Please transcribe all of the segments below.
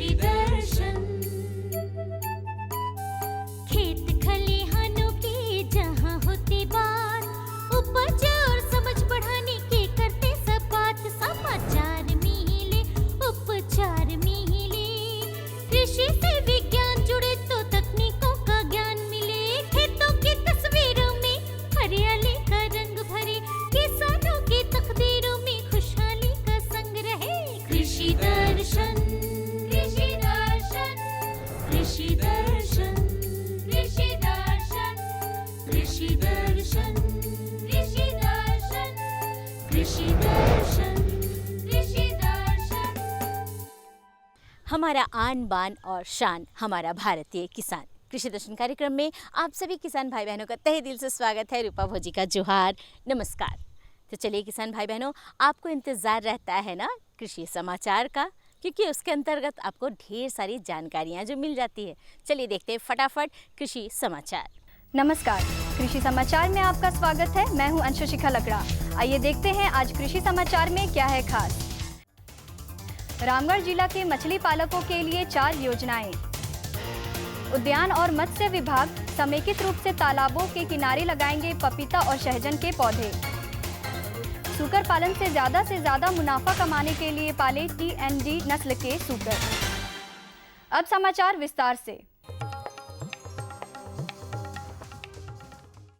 कृषि दर्शन। खेत खलिहानों की जहाँ होती बात, उपज और समझ बढ़ाने की करते सब बात। समाचार मिले, उपचार मिले, कृषि से विज्ञान जुड़े तो तकनीकों का ज्ञान मिले। खेतों की तस्वीरों में हरियाली का रंग भरे, किसानों की तकदीरों में खुशहाली का संग रहे। कृषि दर्शन, कृषि दर्शन, कृषि दर्शन, कृषि दर्शन, कृषि दर्शन, कृषि दर्शन, कृषि दर्शन, कृषि दर्शन। हमारा आन बान और शान, हमारा भारतीय किसान। कृषि दर्शन कार्यक्रम में आप सभी किसान भाई बहनों का तहे दिल से स्वागत है। रूपा भोजी का जोहार, नमस्कार। तो चलिए किसान भाई बहनों, आपको इंतज़ार रहता है ना कृषि समाचार का, क्योंकि उसके अंतर्गत आपको ढेर सारी जानकारियाँ जो मिल जाती है। चलिए देखते हैं फटाफट कृषि समाचार। नमस्कार, कृषि समाचार में आपका स्वागत है। मैं हूं अंशुशिखा लकड़ा। आइए देखते हैं आज कृषि समाचार में क्या है खास। रामगढ़ जिला के मछली पालकों के लिए 4 योजनाएं। उद्यान और मत्स्य विभाग समेकित रूप से तालाबों के किनारे लगाएंगे पपीता और सहजन के पौधे। सूकर पालन से ज्यादा मुनाफा कमाने के लिए पाले TND नस्ल के सूकर। अब समाचार विस्तार से।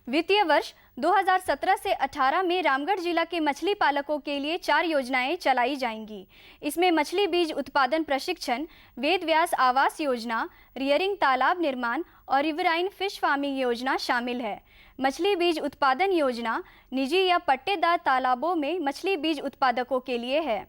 वित्तीय वर्ष 2017 से 18 में रामगढ़ जिला के मछली पालकों के लिए 4 योजनाएं चलाई जाएंगी। इसमें मछली बीज उत्पादन प्रशिक्षण, वेद व्यास आवास योजना, रियरिंग तालाब निर्माण और रिवराइन फिश फार्मिंग योजना शामिल है। मछली बीज उत्पादन योजना निजी या पट्टेदार तालाबों में मछली बीज उत्पादकों के लिए है।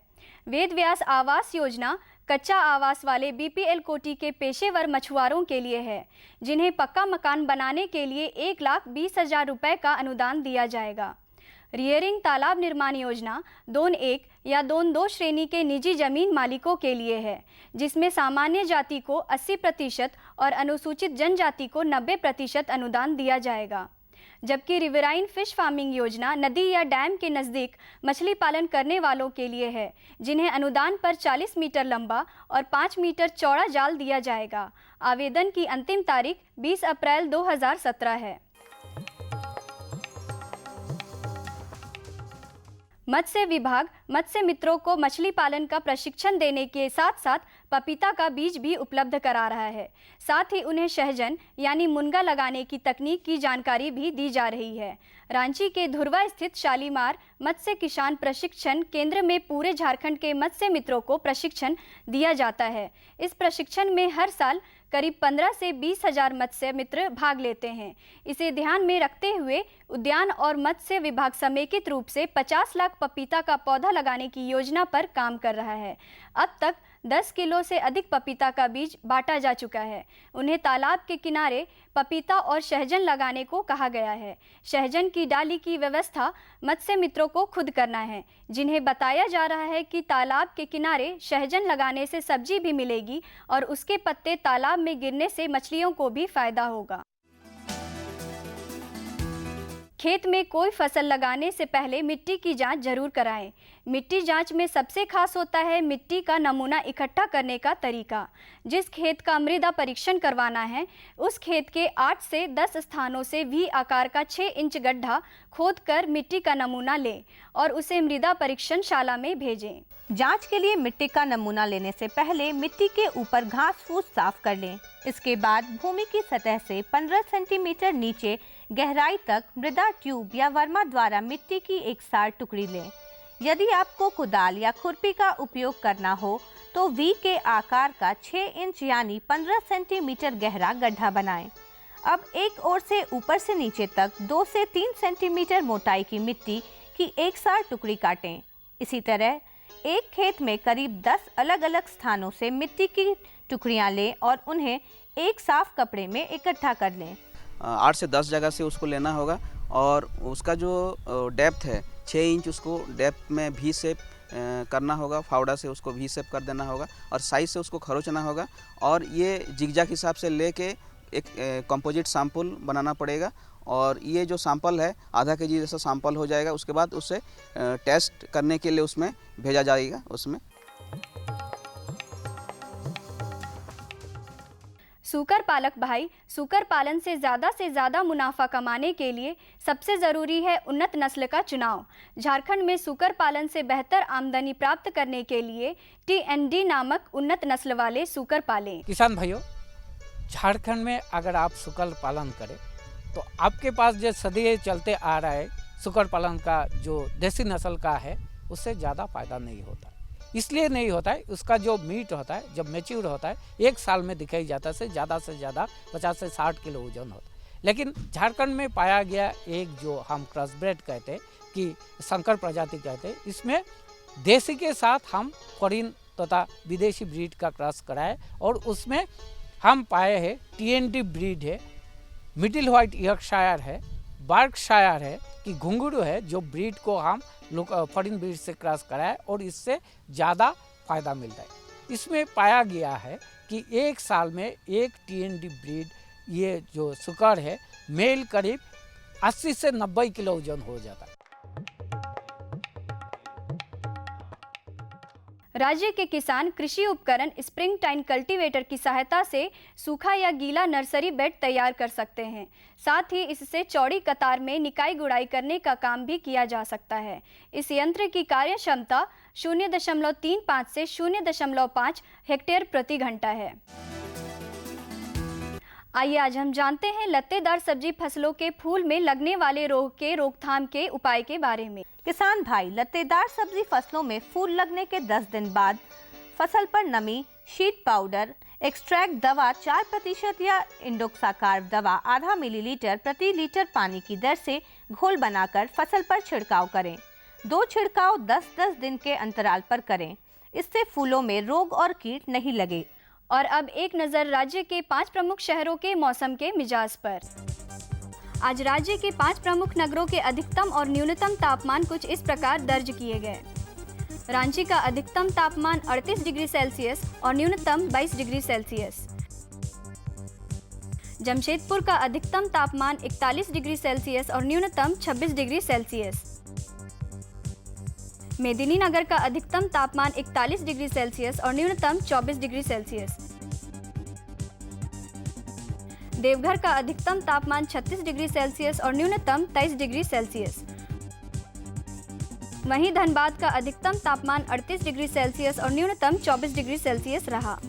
वेद व्यास आवास योजना कच्चा आवास वाले BPL कोटि के पेशेवर मछुआरों के लिए है, जिन्हें पक्का मकान बनाने के लिए 1,20,000 रुपये का अनुदान दिया जाएगा। रियरिंग तालाब निर्माण योजना दोन 1 या दोन 2 श्रेणी के निजी जमीन मालिकों के लिए है, जिसमें सामान्य जाति को 80% और अनुसूचित जनजाति को 90% अनुदान दिया जाएगा। जबकि रिवराइन फिश फार्मिंग योजना नदी या डैम के नज़दीक मछली पालन करने वालों के लिए है, जिन्हें अनुदान पर 40 मीटर लंबा और 5 मीटर चौड़ा जाल दिया जाएगा। आवेदन की अंतिम तारीख 20 अप्रैल 2017 है। मत्स्य विभाग मत्स्य मित्रों को मछली पालन का प्रशिक्षण देने के साथ साथ पपीता का बीज भी उपलब्ध करा रहा है। साथ ही उन्हें सहजन यानी मुनगा लगाने की तकनीक की जानकारी भी दी जा रही है। रांची के धुरवा स्थित शालीमार मत्स्य किसान प्रशिक्षण केंद्र में पूरे झारखंड के मत्स्य मित्रों को प्रशिक्षण दिया जाता है। इस प्रशिक्षण में हर साल करीब 15 से 20,000 मत्स्य मित्र भाग लेते हैं। इसे ध्यान में रखते हुए उद्यान और मत्स्य विभाग समेकित रूप से 50 लाख पपीता का पौधा लगाने की योजना पर काम कर रहा है। अब तक 10 किलो से अधिक पपीता का बीज बांटा जा चुका है। उन्हें तालाब के किनारे पपीता और सहजन लगाने को कहा गया है। सहजन की डाली की व्यवस्था मत्स्य मित्रों को खुद करना है, जिन्हें बताया जा रहा है कि तालाब के किनारे सहजन लगाने से सब्जी भी मिलेगी और उसके पत्ते तालाब में गिरने से मछलियों को भी फायदा होगा। खेत में कोई फसल लगाने से पहले मिट्टी की जांच जरूर कराएं। मिट्टी जांच में सबसे खास होता है मिट्टी का नमूना इकट्ठा करने का तरीका। जिस खेत का मृदा परीक्षण करवाना है, उस खेत के 8 से 10 स्थानों से V आकार का 6 इंच गड्ढा खोदकर मिट्टी का नमूना लें और उसे मृदा परीक्षणशाला में भेजें। जांच के लिए मिट्टी का नमूना लेने से पहले मिट्टी के ऊपर घास फूस साफ कर लें। इसके बाद भूमि की सतह से 15 सेंटीमीटर नीचे गहराई तक मृदा ट्यूब या वर्मा द्वारा मिट्टी की एक सार टुकड़ी लें। यदि आपको कुदाल या खुरपी का उपयोग करना हो तो V के आकार का 6 इंच यानी 15 सेंटीमीटर गहरा गड्ढा बनाएं। अब एक ओर से ऊपर से नीचे तक 2 से 3 सेंटीमीटर मोटाई की मिट्टी की एक सार टुकड़ी काटें। इसी तरह एक खेत में करीब 10 अलग अलग स्थानों से मिट्टी की टुकड़ियां लें और उन्हें एक साफ कपड़े में इकट्ठा कर लें। 8 से 10 जगह से उसको लेना होगा और उसका जो डेप्थ है 6 इंच उसको डेप्थ में V शेप करना होगा। फावड़ा से उसको V शेप कर देना होगा और साइज से उसको खरोचना होगा और ये जिगजैग हिसाब से लेके एक कंपोजिट सैंपल बनाना पड़ेगा और ये जो सैंपल है आधा केजी जैसा सैंपल हो जाएगा। उसके बाद उसे टेस्ट करने के लिए उसमें भेजा जाएगा। उसमें सूकर पालक भाई सूकर पालन से ज़्यादा मुनाफा कमाने के लिए सबसे ज़रूरी है उन्नत नस्ल का चुनाव। झारखंड में सूकर पालन से बेहतर आमदनी प्राप्त करने के लिए TND नामक उन्नत नस्ल वाले सूकर पालें। किसान भाइयों, झारखंड में अगर आप सूकर पालन करें तो आपके पास जो सदी चलते आ रहा है सूकर पालन का जो देसी नस्ल का है उससे ज़्यादा फायदा नहीं होता। इसलिए नहीं होता है, उसका जो मीट होता है जब मैच्योर होता है 1 साल में दिखाई जाता से ज़्यादा 50 से 60 किलो वजन होता है। लेकिन झारखंड में पाया गया एक जो हम क्रॉस ब्रेड कहते हैं कि संकर प्रजाति कहते हैं, इसमें देसी के साथ हम फॉरेन तथा विदेशी ब्रीड का क्रॉस कराए और उसमें हम पाए हैं TND ब्रीड है, मिडिल वाइट यॉर्कशायर है, बर्कशायर है कि घुंघरू है, जो ब्रीड को हम फॉरेन ब्रीड से क्रॉस कराए और इससे ज़्यादा फायदा मिलता है। इसमें पाया गया है कि 1 साल में एक TND ब्रीड ये जो सूकर है मेल करीब 80 से 90 किलो वजन हो जाता है। राज्य के किसान कृषि उपकरण स्प्रिंग टाइन कल्टीवेटर की सहायता से सूखा या गीला नर्सरी बेड तैयार कर सकते हैं। साथ ही इससे चौड़ी कतार में निकाई गुड़ाई करने का काम भी किया जा सकता है। इस यंत्र की कार्य क्षमता 0.35 से 0.5 हेक्टेयर प्रति घंटा है। आइए आज हम जानते हैं लत्तेदार सब्जी फसलों के फूल में लगने वाले रोग के रोकथाम के उपाय के बारे में। किसान भाई, लत्तेदार सब्जी फसलों में फूल लगने के 10 दिन बाद फसल पर नमी, शीट पाउडर, एक्सट्रैक्ट दवा 4% या इंडोक्साकार्ब दवा आधा मिलीलीटर प्रति लीटर पानी की दर से घोल बनाकर फसल पर छिड़काव करें। 2 छिड़काव 10-10 दिन के अंतराल पर करें। इससे फूलों में रोग और कीट नहीं लगे। और अब एक नज़र राज्य के 5 प्रमुख शहरों के मौसम के मिजाज पर। आज राज्य के 5 प्रमुख नगरों के अधिकतम और न्यूनतम तापमान कुछ इस प्रकार दर्ज किए गए। रांची का अधिकतम तापमान 38 डिग्री सेल्सियस और न्यूनतम 22 डिग्री सेल्सियस। जमशेदपुर का अधिकतम तापमान 41 डिग्री सेल्सियस और न्यूनतम 26 डिग्री सेल्सियस। मेदिनीनगर का अधिकतम तापमान 41 डिग्री सेल्सियस और न्यूनतम 24 डिग्री सेल्सियस। देवघर का अधिकतम तापमान 36 डिग्री सेल्सियस और न्यूनतम 23 डिग्री सेल्सियस। वहीं धनबाद का अधिकतम तापमान 38 डिग्री सेल्सियस और न्यूनतम 24 डिग्री सेल्सियस रहा।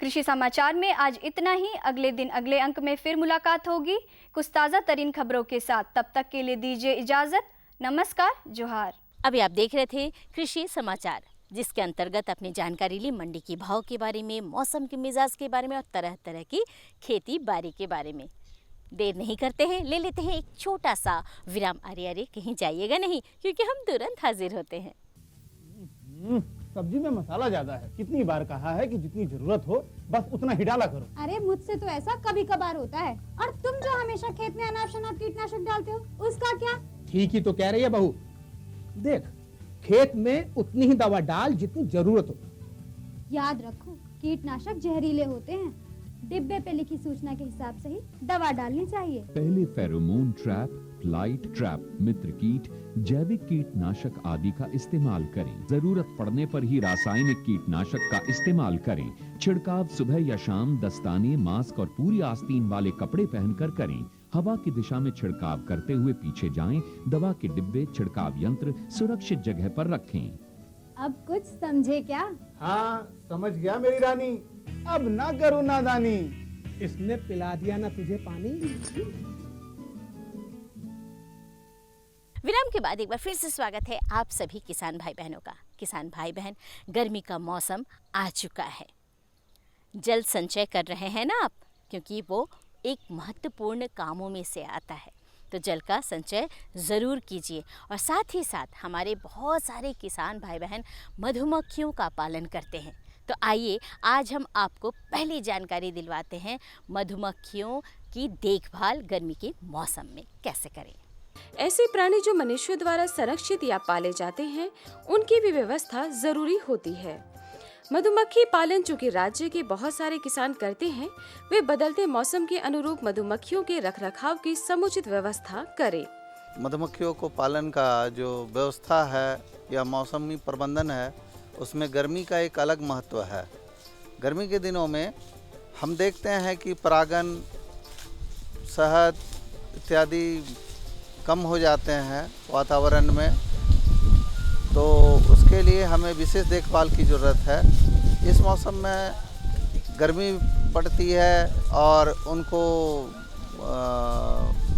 कृषि समाचार में आज इतना ही। अगले दिन अगले अंक में फिर मुलाकात होगी कुछ ताज़ा तरीन खबरों के साथ। तब तक के लिए दीजिए इजाज़त। नमस्कार, जोहार। अभी आप देख रहे थे कृषि समाचार, जिसके अंतर्गत अपनी जानकारी ली मंडी की भाव के बारे में, मौसम के मिजाज के बारे में और तरह तरह की खेती बाड़ी के बारे में। देर नहीं करते हैं, ले लेते हैं एक छोटा सा विराम। अरे कहीं जाइएगा नहीं, क्योंकि हम तुरंत हाजिर होते हैं। सब्जी में मसाला ज्यादा है। कितनी बार कहा है कि जितनी जरूरत हो बस उतना ही डाला करो। अरे मुझसे तो ऐसा कभी कभार होता है। और तुम जो हमेशा खेत में अनाप शनाप कीटनाशक डालते हो, उसका क्या? ठीक ही तो कह रही है बहू। देख, खेत में उतनी ही दवा डाल जितनी जरूरत हो। याद रखो, कीटनाशक जहरीले होते हैं। डिब्बे पे लिखी सूचना के हिसाब से ही दवा डालनी चाहिए। पहले फेरोमोन ट्रैप, फ्लाइट ट्रैप, मित्र कीट, जैविक कीटनाशक आदि का इस्तेमाल करें। जरूरत पड़ने पर ही रासायनिक कीटनाशक का इस्तेमाल करें। छिड़काव सुबह या शाम दस्ताने, मास्क और पूरी आस्तीन वाले कपड़े पहनकर करें। हवा की दिशा में छिड़काव करते हुए पीछे जाएं। दवा के डिब्बे, छिड़काव यंत्र सुरक्षित जगह पर रखें। अब कुछ समझे क्या? हाँ, समझ गया मेरी रानी। अब ना करो नादानी। इसने पिला दिया ना तुझे पानी। विराम के बाद एक बार फिर से स्वागत है आप सभी किसान भाई बहनों का। किसान भाई बहन, गर्मी का मौसम आ चुका है। जल संचय कर रहे हैं ना आप, क्योंकि वो एक महत्वपूर्ण कामों में से आता है। तो जल का संचय ज़रूर कीजिए। और साथ ही साथ हमारे बहुत सारे किसान भाई बहन मधुमक्खियों का पालन करते हैं। तो आइए आज हम आपको पहली जानकारी दिलवाते हैं मधुमक्खियों की देखभाल गर्मी के मौसम में कैसे करें। ऐसे प्राणी जो मनुष्यों द्वारा संरक्षित या पाले जाते हैं, उनकी भी व्यवस्था जरूरी होती है। मधुमक्खी पालन जो कि राज्य के बहुत सारे किसान करते हैं, वे बदलते मौसम के अनुरूप मधुमक्खियों के रखरखाव की समुचित व्यवस्था करें। मधुमक्खियों को पालन का जो व्यवस्था है या मौसमी प्रबंधन है, उसमें गर्मी का एक अलग महत्व है। गर्मी के दिनों में हम देखते हैं कि परागन, शहद इत्यादि कम हो जाते हैं वातावरण में, तो उसके लिए हमें विशेष देखभाल की ज़रूरत है। इस मौसम में गर्मी पड़ती है और उनको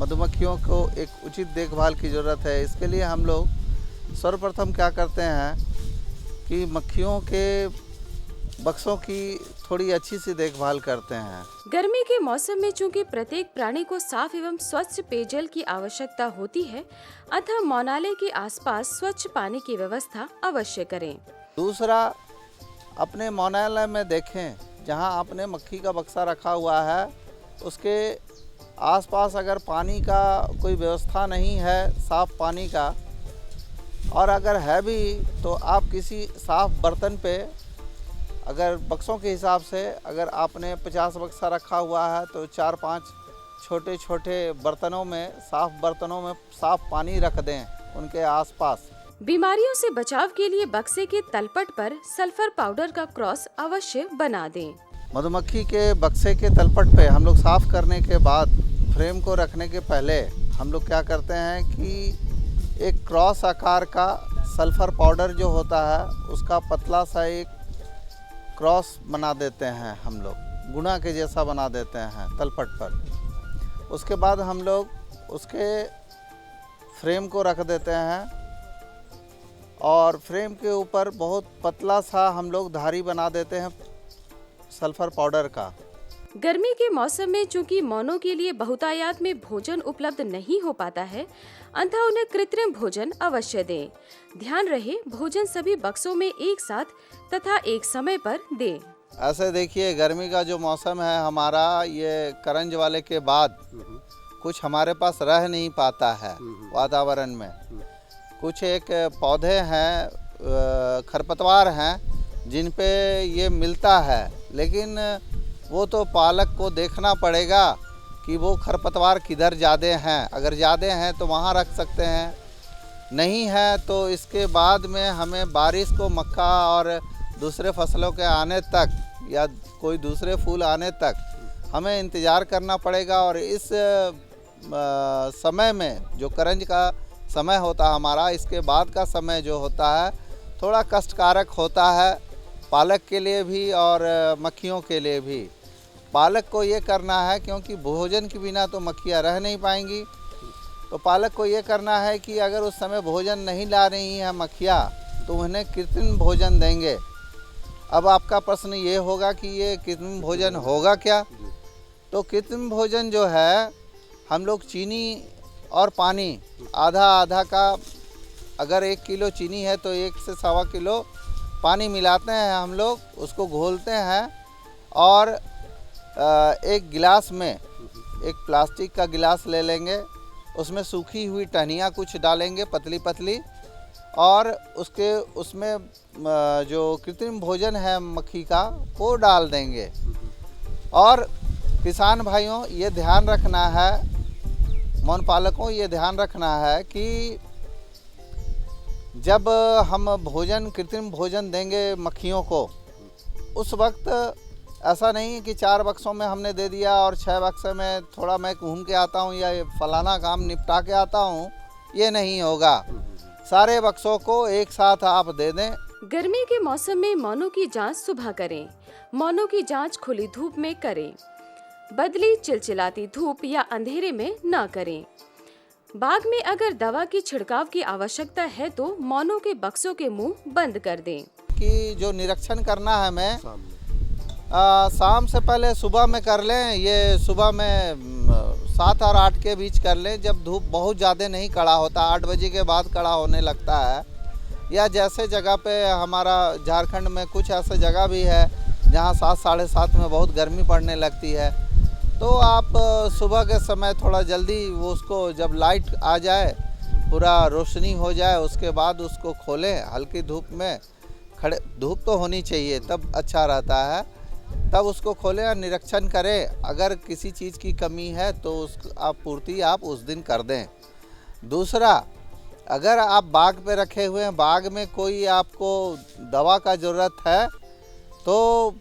मधुमक्खियों को एक उचित देखभाल की ज़रूरत है। इसके लिए हम लोग सर्वप्रथम क्या करते हैं कि मक्खियों के बक्सों की थोड़ी अच्छी सी देखभाल करते हैं। गर्मी के मौसम में चूंकि प्रत्येक प्राणी को साफ एवं स्वच्छ पेयजल की आवश्यकता होती है, अतः मौनालय के आसपास स्वच्छ पानी की व्यवस्था अवश्य करें। दूसरा, अपने मौनालय में देखें, जहां आपने मक्खी का बक्सा रखा हुआ है उसके आसपास अगर पानी का कोई व्यवस्था नहीं है, साफ पानी का, और अगर है भी तो आप किसी साफ बर्तन पे, अगर बक्सों के हिसाब से अगर आपने 50 बक्सा रखा हुआ है तो 4-5 छोटे छोटे बर्तनों में साफ पानी रख दें उनके आसपास। बीमारियों से बचाव के लिए बक्से के तलपट पर सल्फर पाउडर का क्रॉस अवश्य बना दें। मधुमक्खी के बक्से के तलपट पे हम लोग साफ करने के बाद फ्रेम को रखने के पहले हम लोग क्या करते हैं कि एक क्रॉस आकार का सल्फर पाउडर जो होता है उसका पतला सा एक क्रॉस बना देते हैं, हम लोग गुणा के जैसा बना देते हैं तलपट पर। उसके बाद हम लोग उसके फ्रेम को रख देते हैं और फ्रेम के ऊपर बहुत पतला सा हम लोग धारी बना देते हैं सल्फर पाउडर का। गर्मी के मौसम में चूंकि मौनों के लिए बहुतायत में भोजन उपलब्ध नहीं हो पाता है, अतः उन्हें कृत्रिम भोजन अवश्य दें। ध्यान रहे भोजन सभी बक्सों में एक साथ तथा एक समय पर दें। ऐसे देखिए, गर्मी का जो मौसम है हमारा, ये करंज वाले के बाद कुछ हमारे पास रह नहीं पाता है वातावरण में। कुछ एक पौधे हैं, खरपतवार हैं जिन पे ये मिलता है, लेकिन वो तो पालक को देखना पड़ेगा कि वो खरपतवार किधर ज़्यादा हैं। अगर ज़्यादा हैं तो वहाँ रख सकते हैं, नहीं है तो इसके बाद में हमें बारिश को मक्का और दूसरे फसलों के आने तक या कोई दूसरे फूल आने तक हमें इंतज़ार करना पड़ेगा। और इस समय में जो करंज का समय होता है हमारा, इसके बाद का समय जो होता है थोड़ा कष्टकारक होता है पालक के लिए भी और मक्खियों के लिए भी। पालक को ये करना है, क्योंकि भोजन के बिना तो मक्खियाँ रह नहीं पाएंगी, तो पालक को ये करना है कि अगर उस समय भोजन नहीं ला रही हैं मक्खियाँ तो उन्हें कृत्रिम भोजन देंगे। अब आपका प्रश्न ये होगा कि ये कृत्रिम भोजन होगा क्या? तो कृत्रिम भोजन जो है, हम लोग चीनी और पानी आधा आधा का, अगर 1 किलो चीनी है तो 1 से 1.25 किलो पानी मिलाते हैं हम लोग, उसको घोलते हैं और एक गिलास में, एक प्लास्टिक का गिलास ले लेंगे, उसमें सूखी हुई टहनियाँ कुछ डालेंगे पतली पतली, और उसमें जो कृत्रिम भोजन है मक्खी का वो डाल देंगे। और किसान भाइयों ये ध्यान रखना है, मौन पालकों ये ध्यान रखना है कि जब हम कृत्रिम भोजन देंगे मक्खियों को, उस वक्त ऐसा नहीं है कि 4 बक्सों में हमने दे दिया और 6 बक्से में थोड़ा मैं घूम के आता हूँ या फलाना काम निपटा के आता हूँ, ये नहीं होगा। सारे बक्सों को एक साथ आप दे दें। गर्मी के मौसम में मौनों की जांच सुबह करें। मौनों की जांच खुली धूप में करें, बदली चिलचिलाती धूप या अंधेरे में न करें। बाग में अगर दवा की छिड़काव की आवश्यकता है तो मौनों के बक्सों के मुंह बंद कर दें। कि जो निरीक्षण करना है हमें शाम से पहले सुबह में कर लें। ये सुबह में 7 और 8 के बीच कर लें, जब धूप बहुत ज़्यादा नहीं कड़ा होता, 8 बजे के बाद कड़ा होने लगता है। या जैसे जगह पे हमारा झारखंड में कुछ ऐसे जगह भी है जहाँ 7 साढ़े 7 में बहुत गर्मी पड़ने लगती है, तो आप सुबह के समय थोड़ा जल्दी वो उसको, जब लाइट आ जाए, पूरा रोशनी हो जाए, उसके बाद उसको खोलें। हल्की धूप में खड़े, धूप तो होनी चाहिए तब अच्छा रहता है, तब उसको खोलें और निरीक्षण करें। अगर किसी चीज़ की कमी है तो उस पूर्ति आप उस दिन कर दें। दूसरा, अगर आप बाग पे रखे हुए हैं, बाग में कोई आपको दवा का ज़रूरत है तो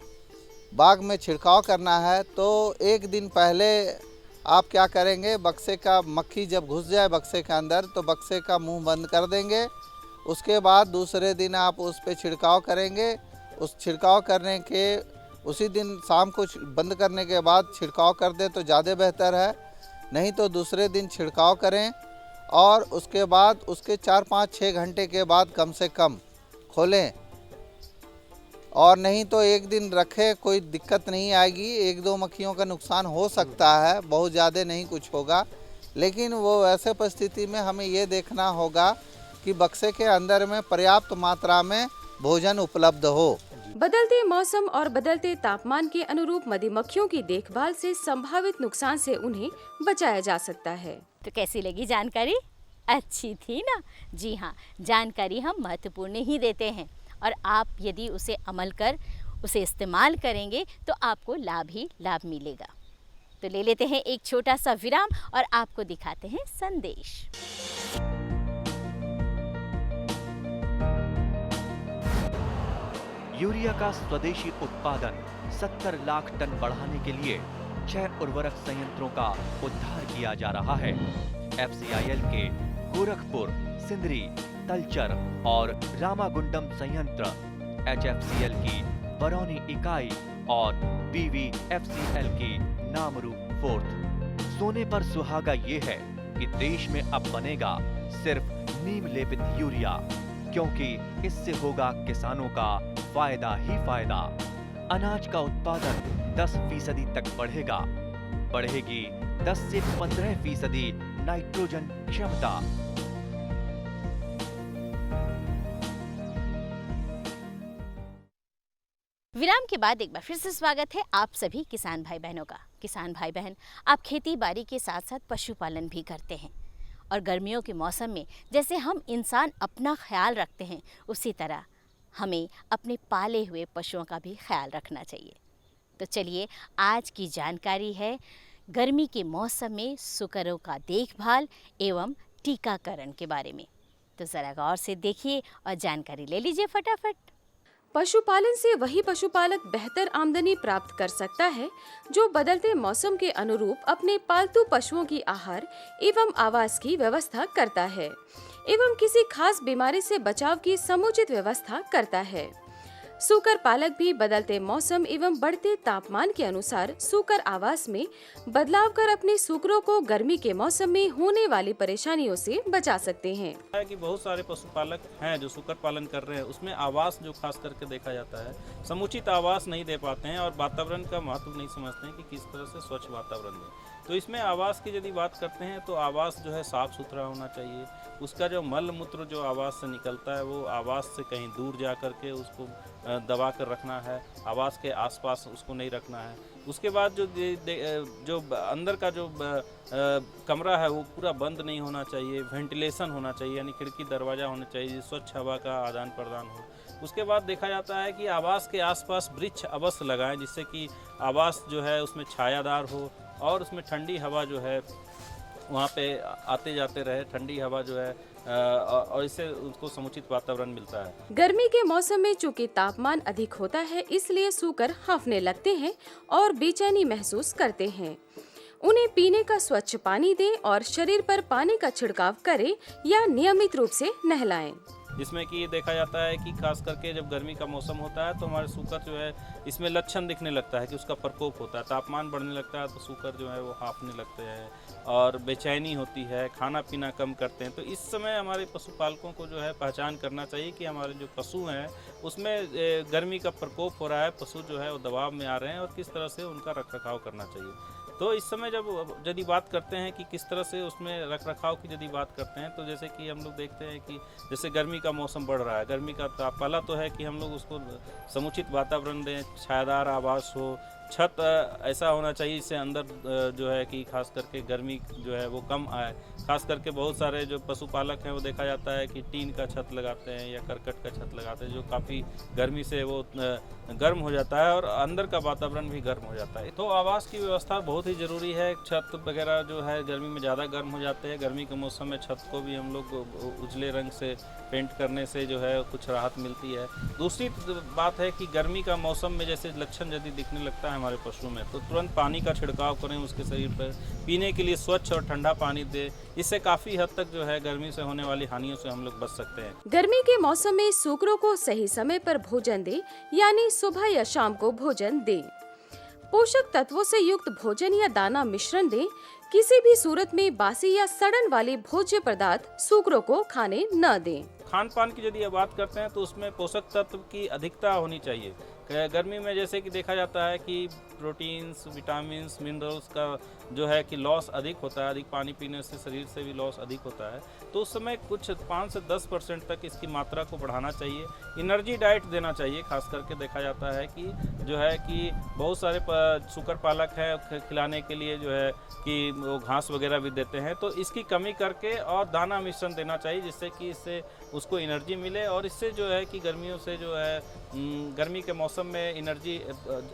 बाग में छिड़काव करना है, तो एक दिन पहले आप क्या करेंगे, बक्से का मक्खी जब घुस जाए बक्से के अंदर तो बक्से का मुंह बंद कर देंगे। उसके बाद दूसरे दिन आप उस पे छिड़काव करेंगे। उस छिड़काव करने के उसी दिन शाम को बंद करने के बाद छिड़काव कर दें तो ज़्यादा बेहतर है, नहीं तो दूसरे दिन छिड़काव करें और उसके बाद उसके 4-5-6 घंटे के बाद कम से कम खोलें, और नहीं तो एक दिन रखें, कोई दिक्कत नहीं आएगी। 1-2 मक्खियों का नुकसान हो सकता है, बहुत ज़्यादा नहीं कुछ होगा, लेकिन वो ऐसे परिस्थिति में हमें ये देखना होगा कि बक्से के अंदर में पर्याप्त मात्रा में भोजन उपलब्ध हो। बदलते मौसम और बदलते तापमान के अनुरूप मधुमक्खियों की देखभाल से संभावित नुकसान से उन्हें बचाया जा सकता है। तो कैसी लगी जानकारी? अच्छी थी ना? जी हाँ, जानकारी हम महत्वपूर्ण ही देते हैं और आप यदि उसे अमल कर उसे इस्तेमाल करेंगे तो आपको लाभ ही लाभ मिलेगा। तो ले लेते हैं एक छोटा सा विराम और आपको दिखाते हैं संदेश। यूरिया का स्वदेशी उत्पादन 70 लाख टन बढ़ाने के लिए 6 उर्वरक संयंत्रों का उद्धार किया जा रहा है। FCIL के गोरखपुर, सिंदरी, तलचर और रामागुंडम संयंत्र, HFCL की बरौनी इकाई और BVFCL की नामरू फोर्थ। सोने पर सुहागा ये है कि देश में अब बनेगा सिर्फ नीम लेपित यूरिया, क्योंकि इससे होगा किसानों का फायदा ही फायदा। अनाज का उत्पादन 10% तक बढ़ेगा, बढ़ेगी 10 से 15% नाइट्रोजन क्षमता। विराम के बाद एक बार फिर से स्वागत है आप सभी किसान भाई बहनों का। किसान भाई बहन, आप खेती बाड़ी के साथ साथ पशुपालन भी करते हैं और गर्मियों के मौसम में जैसे हम इंसान अपना ख्याल रखते हैं उसी तरह हमें अपने पाले हुए पशुओं का भी ख्याल रखना चाहिए। तो चलिए, आज की जानकारी है गर्मी के मौसम में सुकरों का देखभाल एवं टीकाकरण के बारे में। तो ज़रा गौर से देखिए और जानकारी ले लीजिए फटाफट। पशुपालन से वही पशुपालक बेहतर आमदनी प्राप्त कर सकता है जो बदलते मौसम के अनुरूप अपने पालतू पशुओं की आहार एवं आवास की व्यवस्था करता है एवं किसी खास बीमारी से बचाव की समुचित व्यवस्था करता है। सूकर पालक भी बदलते मौसम एवं बढ़ते तापमान के अनुसार सूकर आवास में बदलाव कर अपने सूकरों को गर्मी के मौसम में होने वाली परेशानियों से बचा सकते हैं। कि बहुत सारे पशुपालक हैं जो सूकर पालन कर रहे हैं, उसमें आवास जो खास करके देखा जाता है, समुचित आवास नहीं दे पाते हैं और वातावरण का महत्व नहीं समझते हैं कि किस तरह से स्वच्छ वातावरण दें। तो इसमें आवास की यदि बात करते हैं तो आवास जो है साफ़ सुथरा होना चाहिए। उसका जो मल मूत्र जो आवास से निकलता है वो आवास से कहीं दूर जा कर के उसको दबा कर रखना है, आवास के आसपास उसको नहीं रखना है। उसके बाद जो अंदर का जो कमरा है वो पूरा बंद नहीं होना चाहिए, वेंटिलेशन होना चाहिए, यानी खिड़की दरवाज़ा होना चाहिए, स्वच्छ हवा का आदान प्रदान हो। उसके बाद देखा जाता है कि आवास के आसपास वृक्ष अवश्य लगाएं, जिससे कि आवास जो है उसमें छायादार हो और उसमें ठंडी हवा जो है वहाँ पे आते जाते रहे, ठंडी हवा जो है और इससे उसको समुचित वातावरण मिलता है। गर्मी के मौसम में चूंकि तापमान अधिक होता है, इसलिए सूकर हांफने लगते हैं और बेचैनी महसूस करते हैं। उन्हें पीने का स्वच्छ पानी दें और शरीर पर पानी का छिड़काव करें या नियमित रूप से नहलाएं। जिसमें कि ये देखा जाता है कि खास करके जब गर्मी का मौसम होता है तो हमारे सूकर जो है इसमें लक्षण दिखने लगता है कि उसका प्रकोप होता है, तापमान बढ़ने लगता है तो सूकर जो है वो हाँफने लगते हैं और बेचैनी होती है, खाना पीना कम करते हैं। तो इस समय हमारे पशुपालकों को जो है पहचान करना चाहिए कि हमारे जो पशु हैं उसमें गर्मी का प्रकोप हो रहा है, पशु जो है वो दबाव में आ रहे हैं और किस तरह से उनका रखरखाव करना चाहिए। तो इस समय जब यदि बात करते हैं कि किस तरह से उसमें रखरखाव की यदि बात करते हैं तो जैसे कि हम लोग देखते हैं कि जैसे गर्मी का मौसम बढ़ रहा है, गर्मी का पहला तो है कि हम लोग उसको समुचित वातावरण दें, छायादार आवास हो, छत ऐसा होना चाहिए इससे अंदर जो है कि खास करके गर्मी जो है वो कम आए। खास करके बहुत सारे जो पशुपालक हैं वो देखा जाता है कि टीन का छत लगाते हैं या करकट का छत लगाते हैं, जो काफ़ी गर्मी से वो गर्म हो जाता है और अंदर का वातावरण भी गर्म हो जाता है। तो आवास की व्यवस्था बहुत ही ज़रूरी है। छत वगैरह जो है गर्मी में ज़्यादा गर्म हो जाते हैं। गर्मी के मौसम में छत को भी हम लोग उजले रंग से पेंट करने से जो है कुछ राहत मिलती है। दूसरी बात है कि गर्मी का मौसम में जैसे लक्षण यदि दिखने लगता है हमारे पशु में, तो तुरंत पानी का छिड़काव करें उसके शरीर पर। पीने के लिए स्वच्छ और ठंडा पानी दें। इससे काफ़ी हद तक जो है गर्मी से होने वाली हानियों से हम लोग बच सकते हैं। गर्मी के मौसम में सूकरों को सही समय पर भोजन दें, यानी सुबह या शाम को भोजन दें। पोषक तत्वों से युक्त भोजन या दाना मिश्रण दें। किसी भी सूरत में बासी या सड़न वाले भोज्य पदार्थ सूकरों को खाने न दें। खान पान की यदि बात करते हैं तो उसमें पोषक तत्व की अधिकता होनी चाहिए। गर्मी में जैसे कि देखा जाता है कि प्रोटीन्स, विटामिन्स, मिनरल्स का जो है कि लॉस अधिक होता है। अधिक पानी पीने से शरीर से भी लॉस अधिक होता है, तो उस समय कुछ 5 से 10% तक इसकी मात्रा को बढ़ाना चाहिए। एनर्जी डाइट देना चाहिए। खास करके देखा जाता है कि जो है कि बहुत सारे सुकर पालक हैं, खिलाने के लिए जो है कि वो घास वगैरह भी देते हैं, तो इसकी कमी करके और दाना मिश्रण देना चाहिए, जिससे कि इससे उसको एनर्जी मिले। और इससे जो है कि गर्मियों से जो है गर्मी के मौसम में एनर्जी,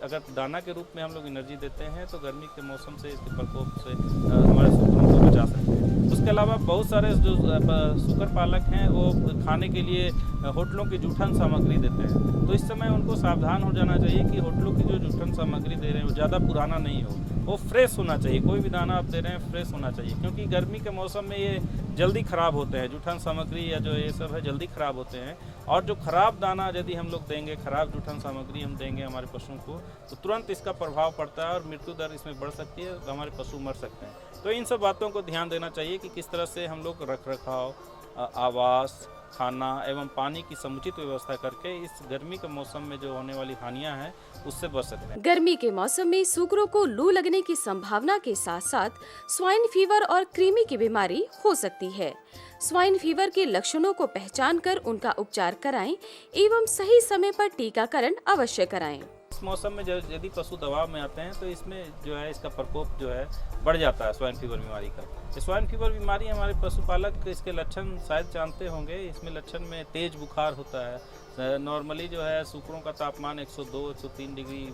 अगर दाना के रूप में हम लोग एनर्जी देते हैं तो गर्मी के मौसम से इसके प्रकोप से हमारे सूकरों को बचा सकते हैं। उसके अलावा बहुत सारे जो सूकर पालक हैं वो खाने के लिए होटलों की जूठन सामग्री देते हैं, तो इस समय उनको सावधान हो जाना चाहिए कि होटलों की जो जूठन सामग्री दे रहे हैं वो ज़्यादा पुराना नहीं हो, वो फ्रेश होना चाहिए। कोई भी दाना आप दे रहे हैं फ्रेश होना चाहिए, क्योंकि गर्मी के मौसम में ये जल्दी ख़राब होते हैं। जूठन सामग्री या जो ये सब है जल्दी ख़राब होते हैं, और जो ख़राब दाना यदि हम लोग देंगे, ख़राब जूठन सामग्री हम देंगे हमारे पशुओं को, तो तुरंत इसका प्रभाव पड़ता है और मृत्यु दर इसमें बढ़ सकती है, तो हमारे पशु मर सकते हैं। तो इन सब बातों को ध्यान देना चाहिए कि किस तरह से हम लोग रख रखाव, आवास, खाना एवं पानी की समुचित व्यवस्था करके इस गर्मी के मौसम में जो होने वाली हानियां हैं उससे बच सकते हैं। गर्मी के मौसम में सूकरों को लू लगने की संभावना के साथ साथ स्वाइन फीवर और कृमि की बीमारी हो सकती है। स्वाइन फीवर के लक्षणों को पहचान कर उनका उपचार कराएं एवं सही समय पर टीकाकरण अवश्य कराएं। इस मौसम में यदि पशु दबाव में आते हैं तो इसमें जो है इसका प्रकोप जो है बढ़ जाता है स्वाइन फीवर बीमारी का। स्वाइन फीवर बीमारी हमारे पशुपालक इसके लक्षण शायद जानते होंगे। इसमें लक्षण में तेज बुखार होता है। नॉर्मली जो है सूकरों का तापमान 102-103 डिग्री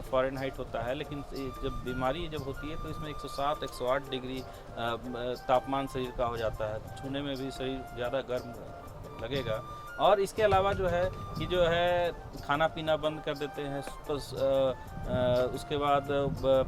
फ़ारेनहाइट होता है, लेकिन जब बीमारी जब होती है तो इसमें 107-108 डिग्री तापमान शरीर का हो जाता है। छूने में भी शरीर ज़्यादा गर्म लगेगा। और इसके अलावा जो है कि जो है खाना पीना बंद कर देते हैं। उसके बाद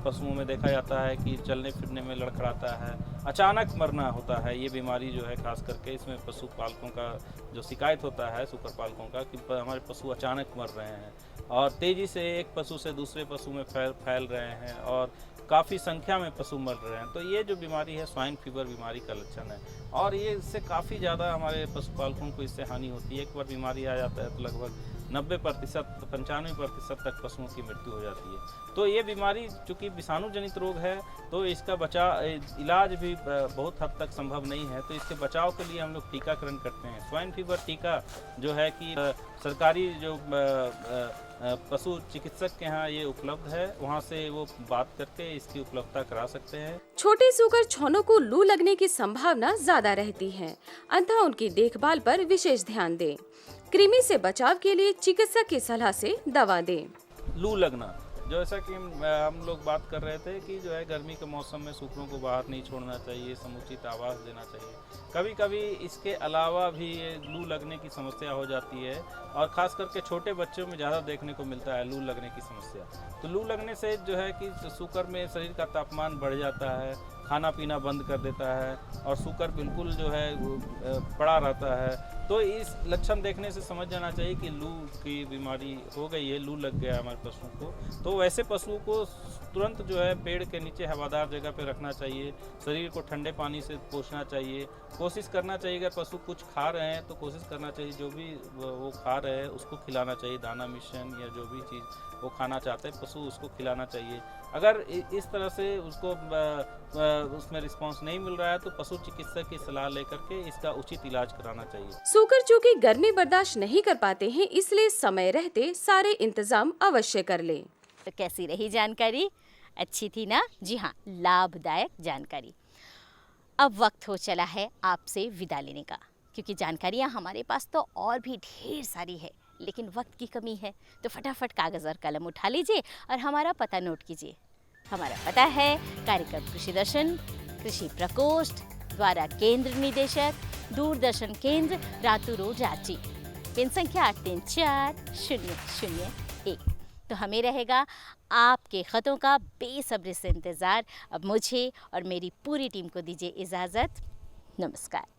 पशुओं में देखा जाता है कि चलने फिरने में लड़खड़ाता है, अचानक मरना होता है। ये बीमारी जो है खास करके इसमें पशु पालकों का जो शिकायत होता है सुकर पालकों का कि हमारे पशु अचानक मर रहे हैं और तेज़ी से एक पशु से दूसरे पशु में फैल रहे हैं और काफ़ी संख्या में पशु मर रहे हैं। तो ये जो बीमारी है स्वाइन फीवर बीमारी का लक्षण है, और ये इससे काफ़ी ज़्यादा हमारे पशुपालकों को इससे हानि होती है। एक बार बीमारी आ जाता है तो लगभग 90% 95% तक पशुओं की मृत्यु हो जाती है। तो ये बीमारी चूँकि विषाणु जनित रोग है तो इसका इलाज भी बहुत हद तक संभव नहीं है, तो इसके बचाव के लिए हम लोग टीकाकरण करते हैं। स्वाइन फीवर टीका जो है कि सरकारी जो पशु चिकित्सक के यहाँ ये उपलब्ध है, वहाँ से वो बात करके इसकी उपलब्धता करा सकते हैं। छोटे सूकर छौनों को लू लगने की संभावना ज्यादा रहती है, अतः उनकी देखभाल पर विशेष ध्यान दें। कृमि से बचाव के लिए चिकित्सक की सलाह से दवा दें। लू लगना जैसा कि हम लोग बात कर रहे थे कि जो है गर्मी के मौसम में सूकरों को बाहर नहीं छोड़ना चाहिए, समुचित आवास देना चाहिए। कभी कभी इसके अलावा भी लू लगने की समस्या हो जाती है, और ख़ास करके छोटे बच्चों में ज़्यादा देखने को मिलता है लू लगने की समस्या। तो लू लगने से जो है कि सूकर में शरीर का तापमान बढ़ जाता है, खाना पीना बंद कर देता है और सूकर बिल्कुल जो है पड़ा रहता है। तो इस लक्षण देखने से समझ जाना चाहिए कि लू की बीमारी हो गई है, लू लग गया हमारे पशुओं को। तो वैसे पशुओं को तुरंत जो है पेड़ के नीचे हवादार जगह पे रखना चाहिए, शरीर को ठंडे पानी से पोंछना चाहिए। कोशिश करना चाहिए अगर पशु कुछ खा रहे हैं तो कोशिश करना चाहिए जो भी वो खा रहे हैं उसको खिलाना चाहिए, दाना मिश्रण या जो भी चीज़ वो खाना चाहते हैं पशु उसको खिलाना चाहिए। अगर इस तरह से उसको उसमें रिस्पांस नहीं मिल रहा है तो पशु चिकित्सक की सलाह लेकर के इसका उचित इलाज कराना चाहिए। सूकर चूँकि गर्मी बर्दाश्त नहीं कर पाते हैं, इसलिए समय रहते सारे इंतजाम अवश्य कर लें। तो कैसी रही जानकारी? अच्छी थी ना? जी हाँ, लाभदायक जानकारी। अब वक्त हो चला है आपसे विदा लेने का, क्योंकि जानकारियाँ हमारे पास तो और भी ढेर सारी है, लेकिन वक्त की कमी है। तो फटाफट कागज़ और कलम उठा लीजिए और हमारा पता नोट कीजिए। हमारा पता है कार्यक्रम कृषि दर्शन, कृषि प्रकोष्ठ, द्वारा केंद्र निदेशक, दूरदर्शन केंद्र, रातू रोड, रांची। पिन संख्या 834001। तो हमें रहेगा आपके ख़तों का बेसब्री से इंतज़ार। अब मुझे और मेरी पूरी टीम को दीजिए इजाज़त। नमस्कार।